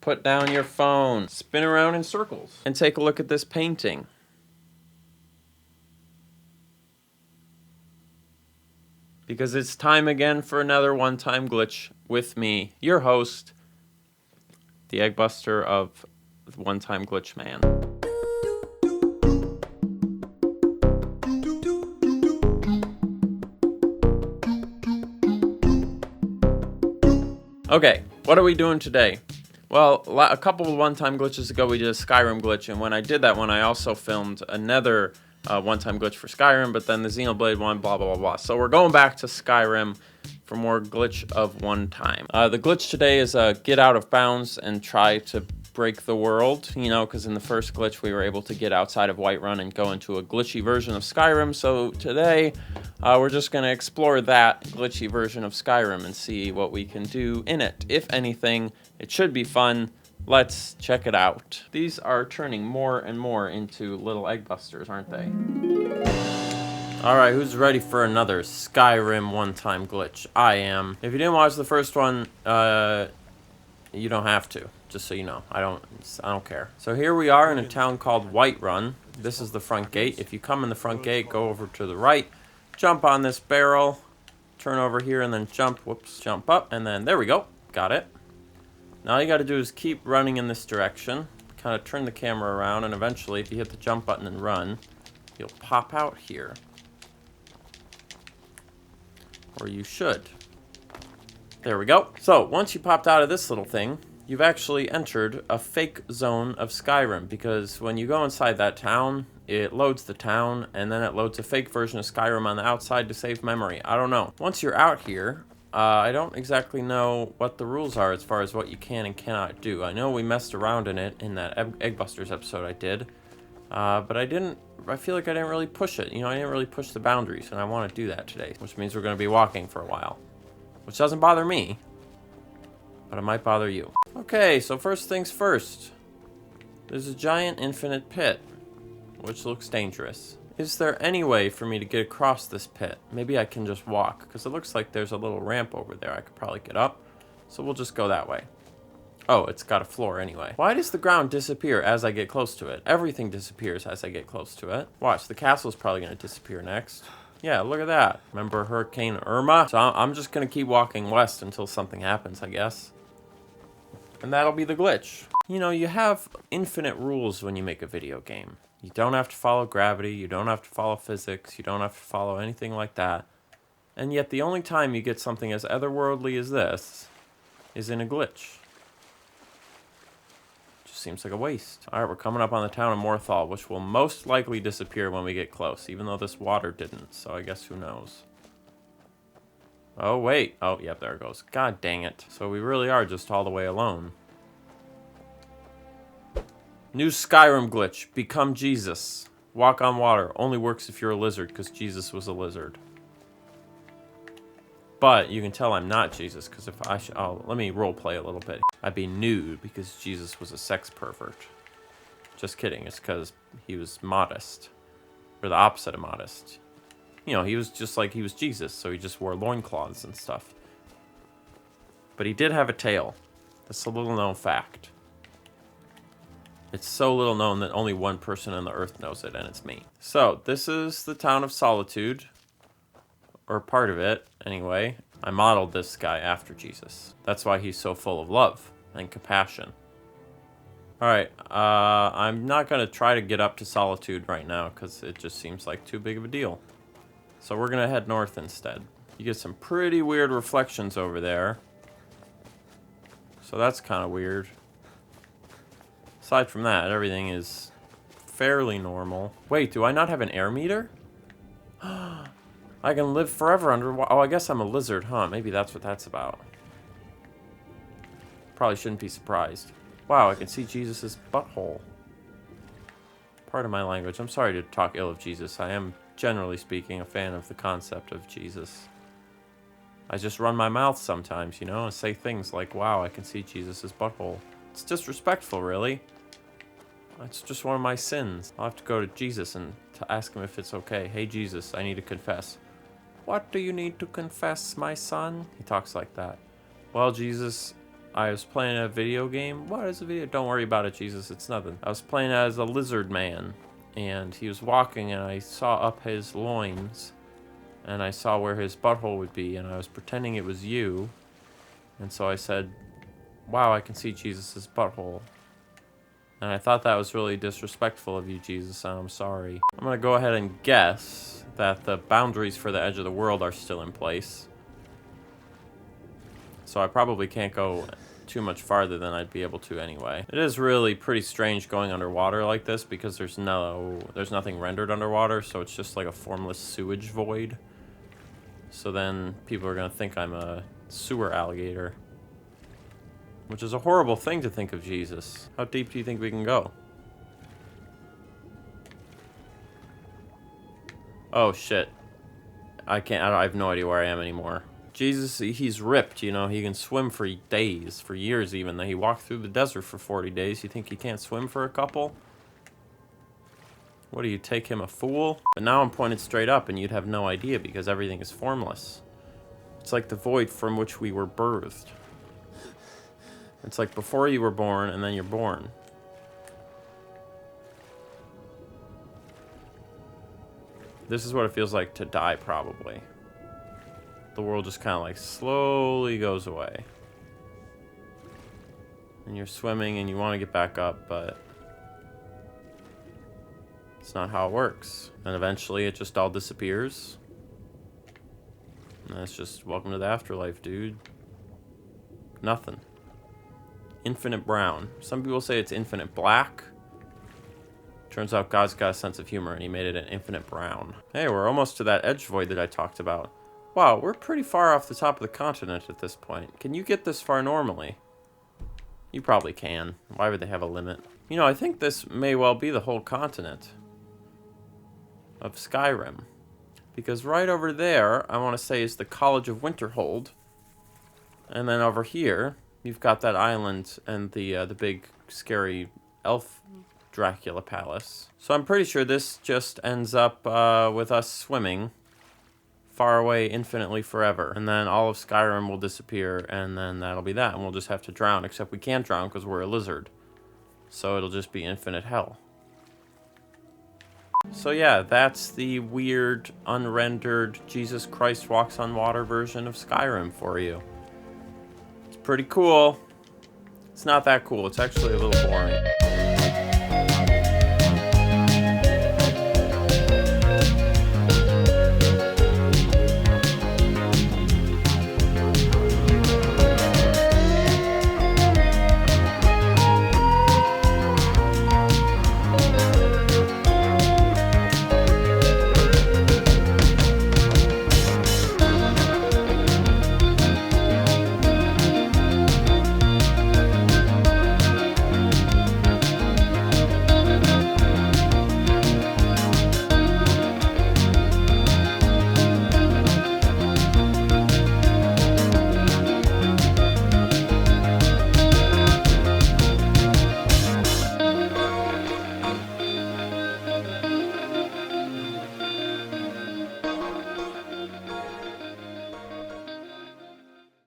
put down your phone, spin around in circles, and take a look at this painting. Because it's time again for another one-time glitch with me, your host, the Eggbuster of One-Time Glitch Man. Okay, what are we doing today? Well, a couple of one-time glitches ago, we did a Skyrim glitch, and when I did that one, I also filmed another one-time glitch for Skyrim, but then the Xenoblade one, blah, blah, blah, blah. So we're going back to Skyrim for more glitch of one time. The glitch today is get out of bounds and try to break the world, you know, because in the first glitch, we were able to get outside of Whiterun and go into a glitchy version of Skyrim. So today, we're just going to explore that glitchy version of Skyrim and see what we can do in it. If anything, it should be fun. Let's check it out. These are turning more and more into little Eggbusters, aren't they? Alright, who's ready for another Skyrim one-time glitch? I am. If you didn't watch the first one, you don't have to, just so you know. I don't care. So here we are in a town called Whiterun. This is the front gate. If you come in the front gate, go over to the right, jump on this barrel, turn over here, and then jump up, and then there we go. Got it. Now all you got to do is keep running in this direction, kind of turn the camera around, and eventually, if you hit the jump button and run, you'll pop out here. Or you should. There we go. So, once you popped out of this little thing, you've actually entered a fake zone of Skyrim, because when you go inside that town, it loads the town, and then it loads a fake version of Skyrim on the outside to save memory. I don't know. Once you're out here, I don't exactly know what the rules are as far as what you can and cannot do. I know we messed around in it in that Eggbusters episode I did, but I feel like I didn't really push it. You know, I didn't really push the boundaries, and I want to do that today, which means we're going to be walking for a while. Which doesn't bother me, but it might bother you. Okay, so first things first. There's a giant infinite pit, which looks dangerous. Is there any way for me to get across this pit? Maybe I can just walk, because it looks like there's a little ramp over there I could probably get up. So we'll just go that way. Oh, it's got a floor anyway. Why does the ground disappear as I get close to it? Everything disappears as I get close to it. Watch, the castle's probably going to disappear next. Yeah, look at that. Remember Hurricane Irma? So I'm just going to keep walking west until something happens, I guess. And that'll be the glitch. You know, you have infinite rules when you make a video game. You don't have to follow gravity, you don't have to follow physics, you don't have to follow anything like that. And yet the only time you get something as otherworldly as this is in a glitch. Just seems like a waste. Alright, we're coming up on the town of Morthal, which will most likely disappear when we get close, even though this water didn't, so I guess who knows. Oh, wait. Oh, yep, there it goes. God dang it. So we really are just all the way alone. New Skyrim glitch. Become Jesus. Walk on water. Only works if you're a lizard, because Jesus was a lizard. But you can tell I'm not Jesus, because if I let me roleplay a little bit. I'd be nude, because Jesus was a sex pervert. Just kidding. It's because he was modest. Or the opposite of modest. You know, he was just like he was Jesus, so he just wore loincloths and stuff. But he did have a tail. That's a little known fact. It's so little known that only one person on the earth knows it, and it's me. So, this is the town of Solitude. Or part of it, anyway. I modeled this guy after Jesus. That's why he's so full of love and compassion. Alright, I'm not going to try to get up to Solitude right now, because it just seems like too big of a deal. So we're going to head north instead. You get some pretty weird reflections over there. So that's kind of weird. Aside from that, everything is fairly normal. Wait, do I not have an air meter? I can live forever underwater. Oh, I guess I'm a lizard, huh? Maybe that's what that's about. Probably shouldn't be surprised. Wow, I can see Jesus' butthole. Pardon my language. I'm sorry to talk ill of Jesus. I am, generally speaking, a fan of the concept of Jesus. I just run my mouth sometimes, you know, and say things like, wow, I can see Jesus' butthole. It's disrespectful, really. It's just one of my sins. I'll have to go to Jesus and to ask him if it's okay. Hey, Jesus, I need to confess. What do you need to confess, my son? He talks like that. Well, Jesus, I was playing a video game. What is a video? Don't worry about it, Jesus. It's nothing. I was playing as a lizard man, and he was walking, and I saw up his loins, and I saw where his butthole would be, and I was pretending it was you. And so I said, wow, I can see Jesus's butthole. And I thought that was really disrespectful of you, Jesus, and I'm sorry. I'm gonna go ahead and guess that the boundaries for the edge of the world are still in place. So I probably can't go too much farther than I'd be able to anyway. It is really pretty strange going underwater like this because there's nothing rendered underwater, so it's just like a formless sewage void. So then people are gonna think I'm a sewer alligator. Which is a horrible thing to think of, Jesus. How deep do you think we can go? Oh, shit. I have no idea where I am anymore. Jesus, he's ripped, you know. He can swim for days, for years even. He walked through the desert for 40 days. You think he can't swim for a couple? What do you take him a fool? But now I'm pointed straight up and you'd have no idea because everything is formless. It's like the void from which we were birthed. It's like before you were born, and then you're born. This is what it feels like to die, probably. The world just kind of like slowly goes away. And you're swimming and you want to get back up, but it's not how it works. And eventually it just all disappears. And it's just, welcome to the afterlife, dude. Nothing. Infinite brown. Some people say it's infinite black. Turns out God's got a sense of humor and he made it an infinite brown. Hey, we're almost to that edge void that I talked about. Wow, we're pretty far off the top of the continent at this point. Can you get this far normally? You probably can. Why would they have a limit? You know, I think this may well be the whole continent of Skyrim. Because right over there, I want to say, is the College of Winterhold. And then over here, you've got that island and the big scary elf Dracula palace. So I'm pretty sure this just ends up with us swimming far away infinitely forever. And then all of Skyrim will disappear and then that'll be that. And we'll just have to drown, except we can't drown because we're a lizard. So it'll just be infinite hell. So yeah, that's the weird, unrendered Jesus Christ Walks on Water version of Skyrim for you. Pretty cool. It's not that cool. It's actually a little boring.